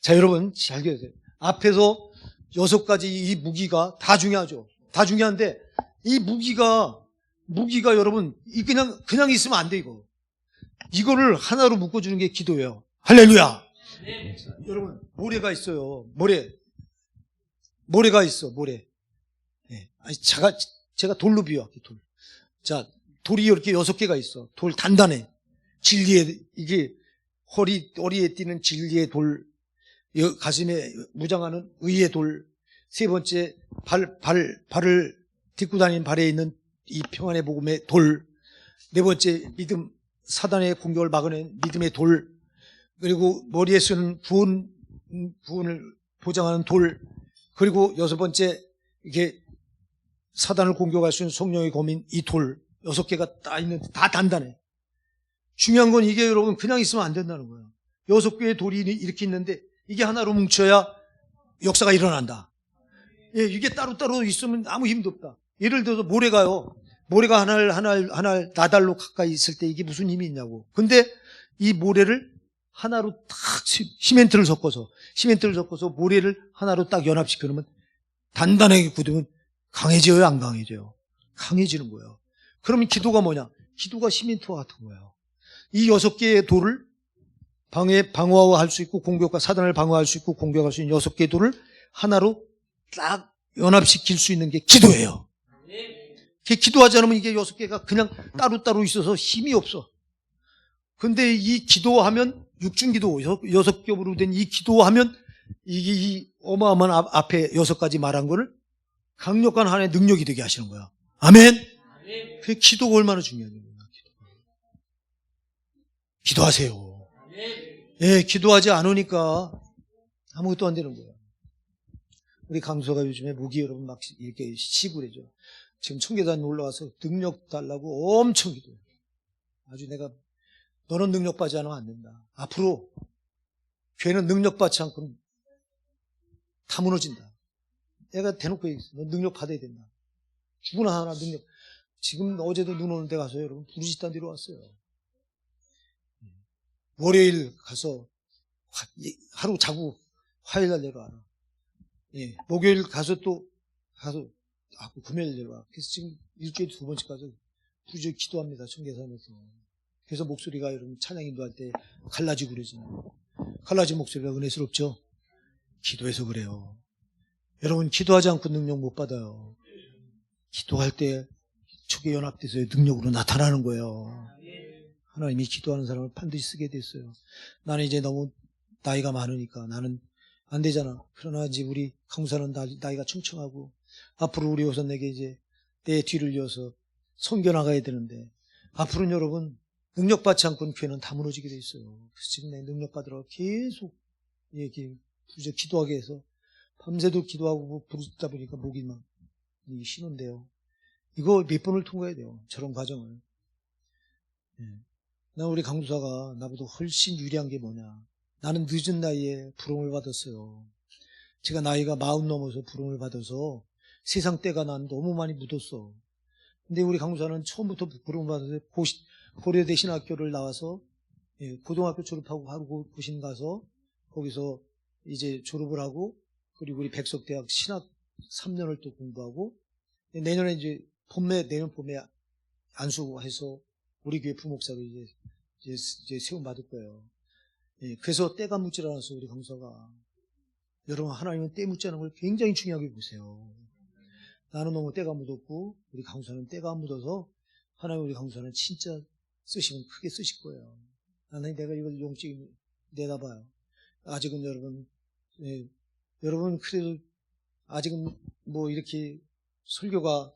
자, 여러분 잘 기억하세요. 앞에서 6가지 이 무기가 다 중요하죠. 다 중요한데 이 무기가 여러분 그냥 있으면 안 돼 이거. 이거를 하나로 묶어주는 게 기도예요. 할렐루야. 여러분, 모래가 있어요. 모래가 있어, 모래. 예. 아니, 제가 돌로 비유할게요, 돌. 자, 돌이 이렇게 6개가 있어. 돌 단단해. 진리의, 이게 허리에 띄는 진리의 돌, 가슴에 무장하는 의의 돌, 세 번째, 발을 딛고 다니는 발에 있는 이 평안의 복음의 돌, 네 번째, 믿음, 사단의 공격을 막아낸 믿음의 돌, 그리고 머리에 쓰는 구원을 보장하는 돌, 그리고 6번째, 이게 사단을 공격할 수 있는 성령의 검인 이 돌, 6개가 다 있는데 다 단단해. 중요한 건 이게 여러분 그냥 있으면 안 된다는 거예요. 6개의 돌이 이렇게 있는데 이게 하나로 뭉쳐야 역사가 일어난다. 예, 이게 따로따로 있으면 아무 힘도 없다. 예를 들어서 모래가 하나 나달로 가까이 있을 때 이게 무슨 힘이 있냐고. 근데 이 모래를 하나로 딱 시멘트를 섞어서 모래를 하나로 딱 연합시켜 놓으면 단단하게 굳으면 강해져요, 안 강해져요? 강해지는 거예요. 그러면 기도가 뭐냐? 기도가 시멘트와 같은 거예요. 이 6개의 돌을 방어할 수 있고 사단을 방어할 수 있고 공격할 수 있는 6개의 돌을 하나로 딱 연합시킬 수 있는 게 기도예요. 기도하지 않으면 이게 6개가 그냥 따로따로 있어서 힘이 없어. 근데 이 기도하면 육중기도 6겹으로 된 이 기도하면 이 어마어마한 앞에 6가지 말한 거를 강력한 하나의 능력이 되게 하시는 거야. 아멘. 그 기도가 얼마나 중요한 거야. 기도하세요. 예, 기도하지 않으니까 아무것도 안 되는 거예요. 우리 강수가 요즘에 목이 여러분 막 이렇게 쉬고 그러죠. 지금 청계산 올라와서 능력 달라고 엄청 기도해요. 아주 내가 너는 능력받지 않으면 안 된다. 앞으로 교회는 능력받지 않고는 다 무너진다. 내가 대놓고 얘기했어. 너 능력 받아야 된다. 죽으나 하나 능력. 지금 어제도 눈 오는 데 가서 여러분 부르짖단 데로 왔어요. 월요일 가서 하루 자고 화요일날 내려와. 예, 목요일 가서 금요일 내려와. 그래서 지금 일주일에 2번씩 가서 부르짖어 기도합니다. 청계산에서. 그래서 목소리가 여러분 찬양 인도할 때 갈라지고 그러잖아요. 갈라진 목소리가 은혜스럽죠? 기도해서 그래요. 여러분 기도하지 않고 능력 못 받아요. 기도할 때 촉에 연합돼서 능력으로 나타나는 거예요. 하나님이 기도하는 사람을 반드시 쓰게 됐어요. 나는 이제 너무 나이가 많으니까 나는 안 되잖아. 그러나 이제 우리 강사는 나이가 청청하고 앞으로 우리 호선에게 이제 내 뒤를 이어서 섬겨 나가야 되는데 앞으로는 여러분 능력받지 않고는 교회는 다 무너지게 돼 있어요. 그래서 지금 내 능력받으라고 계속 기도하게 해서 밤새도 기도하고 부르짖다 보니까 목이 막 쉬는데요. 이거 몇 번을 통과해야 돼요. 저런 과정을. 나 우리 강도사가 나보다 훨씬 유리한 게 뭐냐. 나는 늦은 나이에 부름을 받았어요. 제가 나이가 40 넘어서 부름을 받아서 세상 때가 난 너무 많이 묻었어. 근데 우리 강도사는 처음부터 부름을 받아서 고려대 신학교를 나와서 고등학교 졸업하고 바로 고신 가서 거기서 이제 졸업을 하고 그리고 우리 백석대학 신학 3년을 또 공부하고 내년에 내년 봄에 안수해서 우리 교회 부목사로 이제 세움 받을 거예요. 그래서 때가 묻질 않아서 우리 강사가 여러분 하나님은 때 묻지 않은 걸 굉장히 중요하게 보세요. 나는 너무 때가 묻었고 우리 강사는 때가 안 묻어서 하나님 우리 강사는 진짜 쓰시면 크게 쓰실 거예요. 나는 내가 이걸 용적이 내다봐요. 아직은 여러분 그래도 아직은 뭐 이렇게 설교가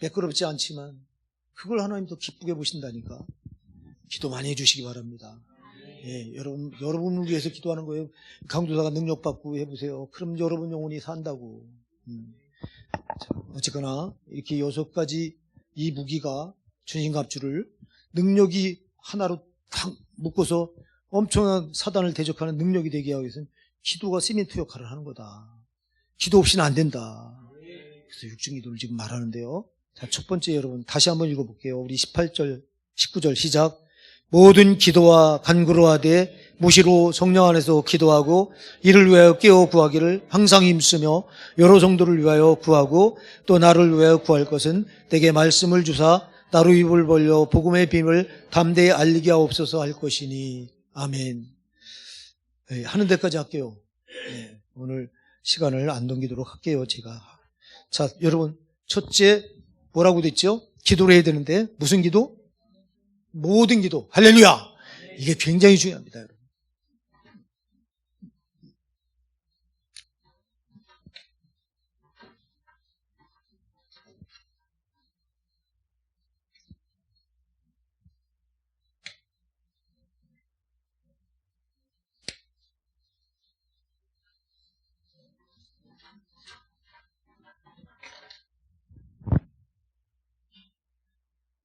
매끄럽지 않지만 그걸 하나님 더 기쁘게 보신다니까. 기도 많이 해주시기 바랍니다. 예, 여러분을 위해서 기도하는 거예요. 강도사가 능력받고 해보세요. 그럼 여러분 영혼이 산다고. 자, 어쨌거나 이렇게 6가지 이 무기가 전신갑주를 능력이 하나로 탁 묶어서 엄청난 사단을 대적하는 능력이 되게 하기 위해서는 기도가 시멘트 역할을 하는 거다. 기도 없이는 안 된다. 그래서 육중기도를 지금 말하는데요. 자, 첫 번째 여러분 다시 한번 읽어볼게요. 우리 18절, 19절 시작. 모든 기도와 간구로하되 무시로 성령 안에서 기도하고 이를 위하여 깨어 구하기를 항상 힘쓰며 여러 성도를 위하여 구하고 또 나를 위하여 구할 것은 내게 말씀을 주사 나로 입을 벌려 복음의 비밀을 담대히 알리게 하옵소서 할 것이니. 아멘. 예, 하는 데까지 할게요. 예, 오늘 시간을 안 넘기도록 할게요, 제가. 자, 여러분, 첫째, 뭐라고 됐죠? 기도를 해야 되는데, 무슨 기도? 모든 기도. 할렐루야! 이게 굉장히 중요합니다, 여러분.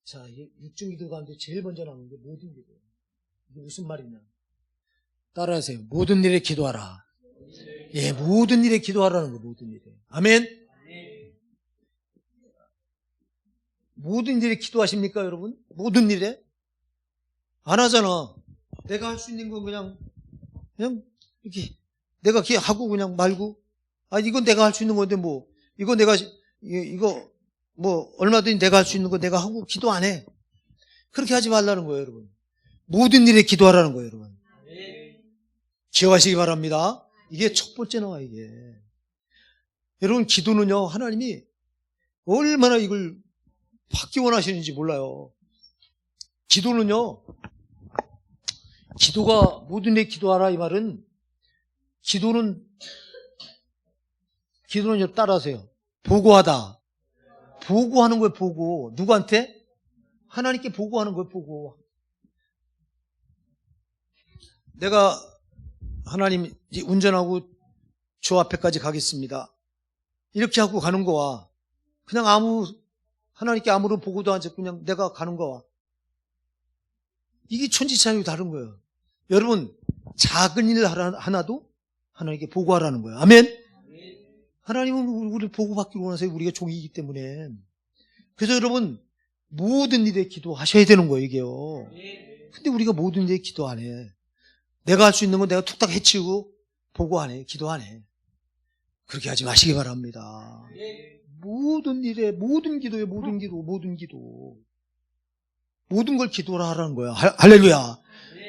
자, 이게 육중 기도 가운데 제일 먼저 나오는 게 모든 기도예요. 이게 무슨 말이냐? 따라하세요. 모든 일에 기도하라. 예, 모든 일에 기도하라는 거, 모든 일에. 아멘? 모든 일에 기도하십니까, 여러분? 모든 일에? 안 하잖아. 내가 할 수 있는 건 그냥 이렇게 내가 하고 그냥 말고, 아, 이건 내가 할 수 있는 건데 뭐, 이거 뭐 얼마든지 내가 할 수 있는 거 내가 하고 기도 안 해. 그렇게 하지 말라는 거예요, 여러분. 모든 일에 기도하라는 거예요, 여러분. 기억하시기 바랍니다. 이게 첫 번째 나와, 이게. 여러분, 기도는요, 하나님이 얼마나 이걸 받기 원하시는지 몰라요. 기도는요, 기도가 모든 일에 기도하라 이 말은, 기도는요, 따라하세요. 보고하다. 보고하는 거예요, 보고. 누구한테? 하나님께 보고하는 거예요, 보고. 내가 하나님 이제 운전하고 저 앞에까지 가겠습니다. 이렇게 하고 가는 거와 그냥 하나님께 아무런 보고도 안 하고 그냥 내가 가는 거와 이게 천지차이가 다른 거예요. 여러분, 작은 일 하나도 하나님께 보고하라는 거예요. 아멘? 하나님은 우리를 보고받기를 원하세요. 우리가 종이기 때문에. 그래서 여러분, 모든 일에 기도하셔야 되는 거예요, 이게요. 근데 우리가 모든 일에 기도 안 해. 내가 할 수 있는 건 내가 툭탁 해치우고 보고 안 해, 기도 안 해. 그렇게 하지 마시기 바랍니다. 모든 일에, 모든 기도에, 모든 기도. 모든 걸 기도로 하라는 거야. 할렐루야.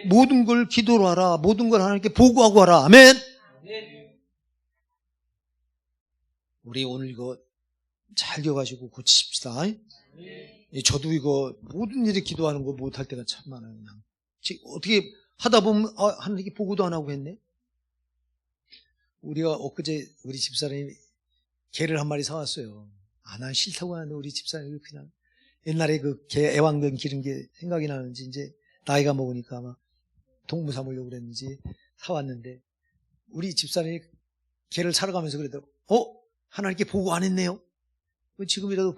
모든 걸 기도로 하라. 모든 걸 하나님께 보고하고 하라. 아멘. 우리 오늘 이거 잘 기억하시고 고치십시다. 저도 이거 모든 일에 기도하는 거 못할 때가 참 많아요. 그냥 어떻게 하다 보면 하나님께 보고도 안 하고 했네. 우리가 엊그제 우리 집사람이 개를 한 마리 사왔어요. 난 싫다고 하는데 우리 집사람이 그냥 옛날에 그 개 애완견 기른 게 생각이 나는지 이제 나이가 먹으니까 아마 동무 삼으려고 그랬는지 사왔는데 우리 집사람이 개를 사러 가면서 그러더라고. 하나님께 보고 안 했네요. 지금이라도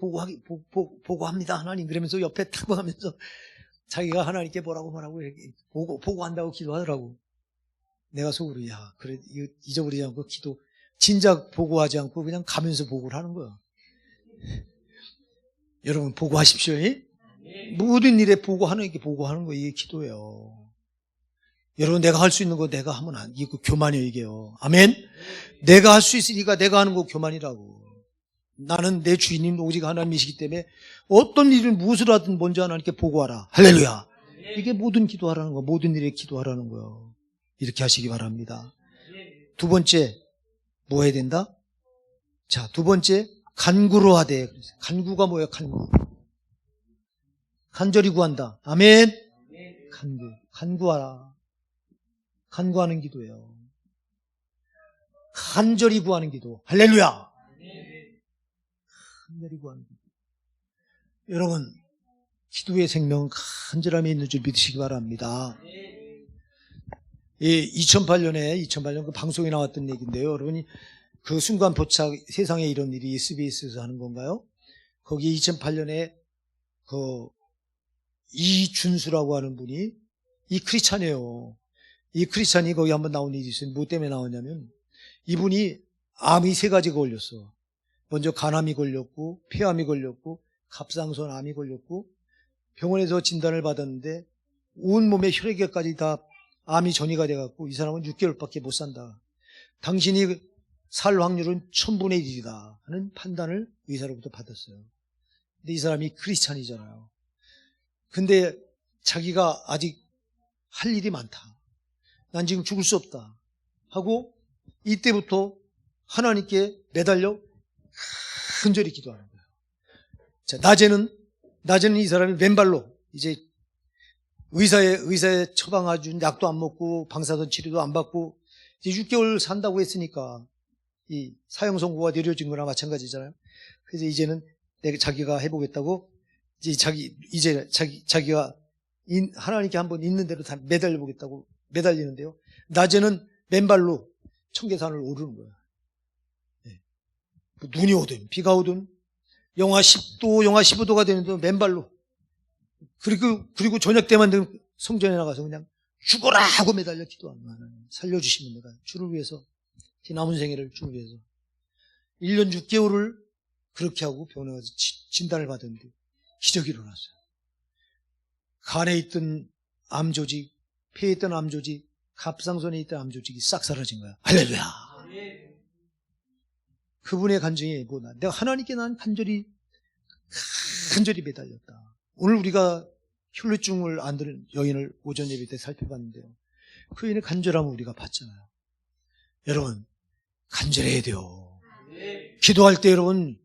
보고합니다 하나님. 그러면서 옆에 타고 가면서 자기가 하나님께 뭐라고 보고한다고 기도하더라고. 내가 속으로 그래 잊어버리지 않고 기도 진작 보고하지 않고 그냥 가면서 보고를 하는 거야. 여러분 보고하십시오. 모든 일에 하나님께 보고하는 거 이게 기도예요. 여러분 내가 할 수 있는 거 내가 하면 이거 교만이에요, 이게요. 아멘. 내가 할 수 있으니까 내가 하는 거 교만이라고. 나는 내 주인님 오직 하나님이시기 때문에 어떤 일은 무엇을 하든 먼저 하나님께 보고하라. 할렐루야. 이게 모든 기도하라는 거, 모든 일에 기도하라는 거예요. 이렇게 하시기 바랍니다. 두 번째 뭐 해야 된다? 자, 두 번째 간구로 하되. 간구가 뭐예요? 간구. 간절히 구한다. 아멘. 간구하라. 간구하는 기도예요. 간절히 구하는 기도. 할렐루야. 간절히 구하는 기도. 여러분, 기도의 생명은 간절함이 있는 줄 믿으시기 바랍니다. 2008년 그 방송에 나왔던 얘기인데요. 여러분이 그 순간 포착 세상에 이런 일이 SBS에서 하는 건가요? 거기 2008년에 그 이준수라고 하는 분이 이 크리스찬이에요. 이 크리스찬이 거기 한번 나온 일이 있어요. 뭐 때문에 나오냐면 이분이 암이 3가지가 걸렸어. 먼저 간암이 걸렸고 폐암이 걸렸고 갑상선 암이 걸렸고 병원에서 진단을 받았는데 온몸에 혈액계까지 다 암이 전이가 돼갖고 이 사람은 6개월밖에 못 산다. 당신이 살 확률은 1000분의 1이다 하는 판단을 의사로부터 받았어요. 근데 이 사람이 크리스찬이잖아요. 근데 자기가 아직 할 일이 많다. 난 지금 죽을 수 없다. 하고 이때부터 하나님께 매달려 간절히 기도하는 거예요. 자, 낮에는 이 사람이 맨발로 이제 의사의 처방해준 약도 안 먹고 방사선 치료도 안 받고 이제 6개월 산다고 했으니까 이 사형 선고가 내려진 거나 마찬가지잖아요. 그래서 이제는 자기가 해보겠다고 자기가 하나님께 한번 있는 대로 다 매달려 보겠다고 매달리는데요. 낮에는 맨발로 청계산을 오르는 거예요. 네. 눈이 오든 비가 오든 영하 10도, 영하 15도가 되는데 맨발로. 그리고 저녁 때만 되면 성전에 나가서 그냥 죽어라 하고 매달려 기도하는 거예요. 살려주시면 내가 주를 위해서, 제 남은 생애를 주를 위해서. 1년 6개월을 그렇게 하고 병원에 가서 진단을 받았는데 기적이 일어났어요. 간에 있던 암조직, 폐에 있던 암조직, 갑상선에 있던 암조직이 싹 사라진 거야. 할렐루야. 그분의 간증이 뭐나 내가 하나님께 난 간절히 매달렸다. 오늘 우리가 혈루증을 안 들은 여인을 오전 예배 때 살펴봤는데요. 그 여인의 간절함을 우리가 봤잖아요. 여러분, 간절해야 돼요. 기도할 때 여러분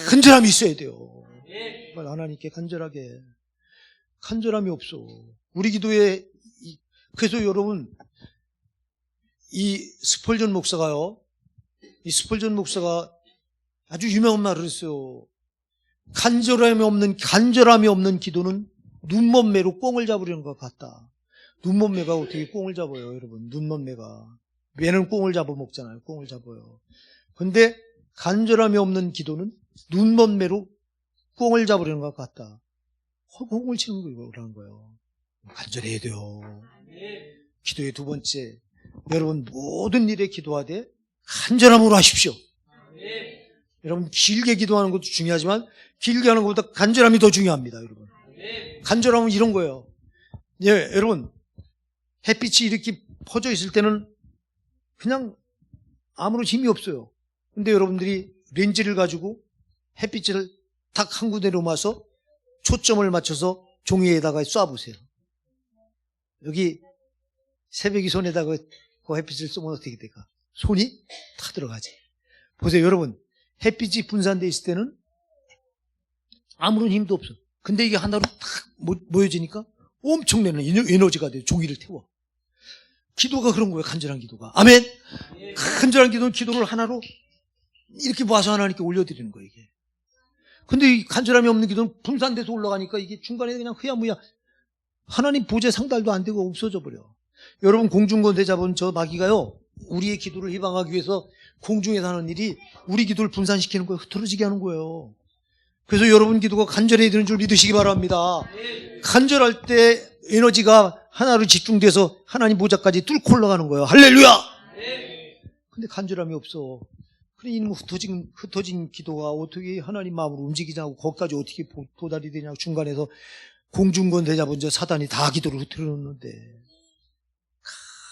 간절함이 있어야 돼요. 정말 하나님께 간절함이 없어. 우리 기도에 그래서 여러분 이 스펄전 목사가 아주 유명한 말을 했어요. 간절함이 없는 기도는 눈먼매로 꽁을 잡으려는 것 같다. 눈먼매가 어떻게 꽁을 잡아요, 여러분? 눈먼매가 매는 꽁을 잡아먹잖아요. 꽁을 잡아요. 근데 간절함이 없는 기도는 눈먼매로 꽁을 잡으려는 것 같다. 꽁을 치는 거라는 거예요. 간절해야 돼요. 기도의 두 번째, 여러분 모든 일에 기도하되 간절함으로 하십시오. 여러분 길게 기도하는 것도 중요하지만 길게 하는 것보다 간절함이 더 중요합니다. 여러분 간절함은 이런 거예요. 예, 여러분 햇빛이 이렇게 퍼져 있을 때는 그냥 아무런 힘이 없어요. 근데 여러분들이 렌즈를 가지고 햇빛을 딱 한 군데로 마서 초점을 맞춰서 종이에다가 쏴보세요. 여기 새벽이 손에다가 그 햇빛을 쏘면 어떻게 될까? 손이 다 들어가지. 보세요, 여러분. 햇빛이 분산되어 있을 때는 아무런 힘도 없어. 근데 이게 하나로 딱 모여지니까 엄청나는 에너지가 돼요. 종이를 태워. 기도가 그런 거예요. 간절한 기도가. 아멘. 간절한 기도는 기도를 하나로 이렇게 모아서 하나님께 올려드리는 거예요. 이게. 근데 이 간절함이 없는 기도는 분산돼서 올라가니까 이게 중간에 그냥 흐야무야 하나님 보좌 상달도 안 되고 없어져 버려. 여러분 공중권대 잡은 저 마귀가요, 우리의 기도를 희망하기 위해서 공중에서 하는 일이 우리 기도를 분산시키는 거예요. 흐트러지게 하는 거예요. 그래서 여러분 기도가 간절해야 되는 줄 믿으시기 바랍니다. 간절할 때 에너지가 하나로 집중돼서 하나님 보좌까지 뚫고 올라가는 거예요. 할렐루야. 근데 간절함이 없어. 그래 이놈 흩어진 기도가 어떻게 하나님 마음으로 움직이냐고, 거기까지 어떻게 도달이 되냐고, 중간에서 공중권대 잡은 저 사단이 다 기도를 흐트러놓는데.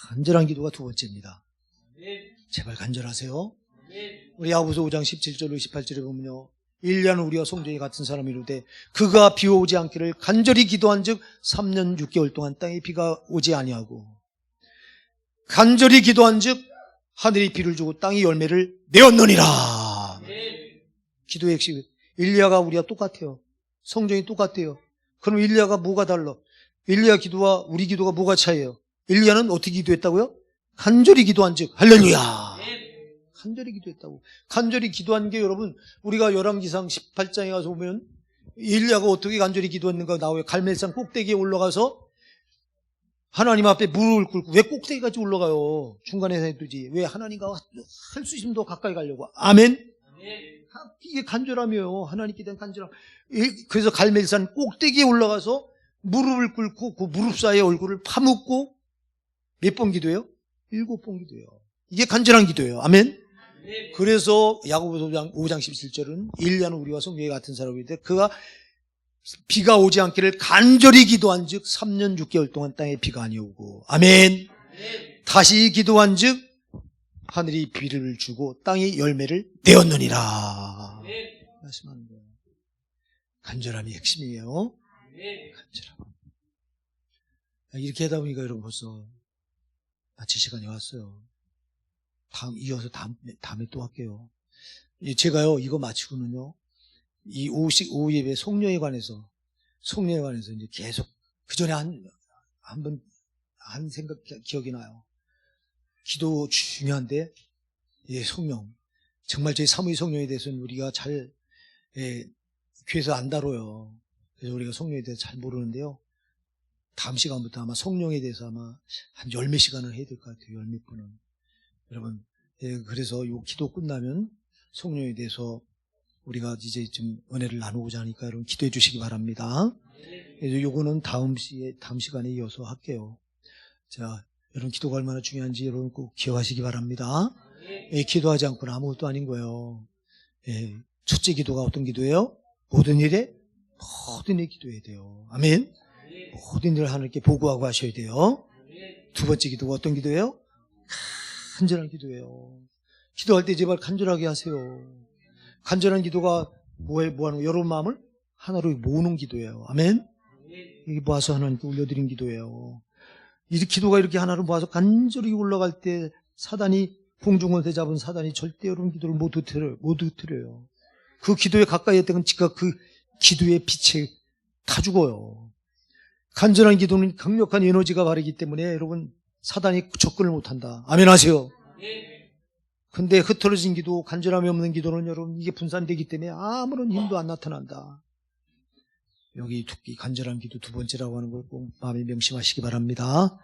간절한 기도가 두 번째입니다. 제발 간절하세요. 우리 야고보서 5장 17절로 18절에 보면요, 일리야는 우리와 성전이 같은 사람이로되 그가 비 오지 않기를 간절히 기도한즉 3년 6개월 동안 땅에 비가 오지 아니하고, 간절히 기도한즉 하늘이 비를 주고 땅이 열매를 내었느니라. 기도의 핵심, 일리야가 우리와 똑같아요. 성전이 똑같아요. 그럼 일리야가 뭐가 달라? 일리야 기도와 우리 기도가 뭐가 차이예요? 일리야는 어떻게 기도했다고요? 간절히 기도한즉, 할렐루야. 간절히 기도했다고. 간절히 기도한 게 여러분, 우리가 열왕기상 18장에 가서 보면 일리야가 어떻게 간절히 기도했는가 나와요. 갈멜산 꼭대기에 올라가서 하나님 앞에 무릎을 꿇고. 왜 꼭대기까지 올라가요? 중간에서 해두지. 왜? 하나님과 할 수 있으면 더 가까이 가려고. 아멘. 이게 간절함이에요. 하나님께 대한 간절함. 그래서 갈멜산 꼭대기에 올라가서 무릎을 꿇고 그 무릎 사이에 얼굴을 파묻고 몇 번 기도해요? 7번 기도해요. 이게 간절한 기도예요. 아멘. 그래서 야고보서 5장 17절은 일리야는 우리와 성경이 같은 사람인데 그가 비가 오지 않기를 간절히 기도한즉 3년 6개월 동안 땅에 비가 아니오고, 아멘. 다시 기도한즉 하늘이 비를 주고 땅이 열매를 내었느니라. 말씀하는 거예요. 간절함이 핵심이에요. 간절함. 이렇게 하다 보니까 여러분 벌써 마칠 시간이 왔어요. 이어서 다음에 또 할게요. 제가요, 이거 마치고는요, 이 오후 예배 성령에 관해서 이제 계속, 그 전에 한 생각 기억이 나요. 기도 중요한데, 예, 성령. 정말 저희 사무의 성령에 대해서는 우리가 잘, 교회에서 안 다뤄요. 그래서 우리가 성령에 대해서 잘 모르는데요. 다음 시간부터 아마 성령에 대해서 아마 한 열 몇 시간을 해야 될 것 같아요. 열 몇 분은. 여러분, 그래서 요 기도 끝나면 성령에 대해서 우리가 이제 좀 은혜를 나누고자 하니까 여러분 기도해 주시기 바랍니다. 요거는 다음 시간에 이어서 할게요. 자, 여러분 기도가 얼마나 중요한지 여러분 꼭 기억하시기 바랍니다. 기도하지 않고는 아무것도 아닌 거예요. 첫째 기도가 어떤 기도예요? 모든 일에 기도해야 돼요. 아멘. 모든 일을 하나님께 보고하고 하셔야 돼요. 두 번째 기도가 어떤 기도예요? 간절한 기도예요. 기도할 때 제발 간절하게 하세요. 간절한 기도가 뭐하는 거예요? 여러분 마음을 하나로 모으는 기도예요. 아멘. 이게 모아서 하나님께 올려드린 기도예요. 이 기도가 이렇게 하나로 모아서 간절히 올라갈 때 사단이 공중을 되잡은 사단이 절대 여러분 기도를 못 들어요. 그 기도에 가까이 했다면 즉각 그 기도의 빛에 다 죽어요. 간절한 기도는 강력한 에너지가 바르기 때문에 여러분 사단이 접근을 못한다. 아멘 하세요. 근데 흐트러진 기도, 간절함이 없는 기도는 여러분 이게 분산되기 때문에 아무런 힘도 안 나타난다. 여기 간절한 기도 두 번째라고 하는 걸 꼭 마음에 명심하시기 바랍니다.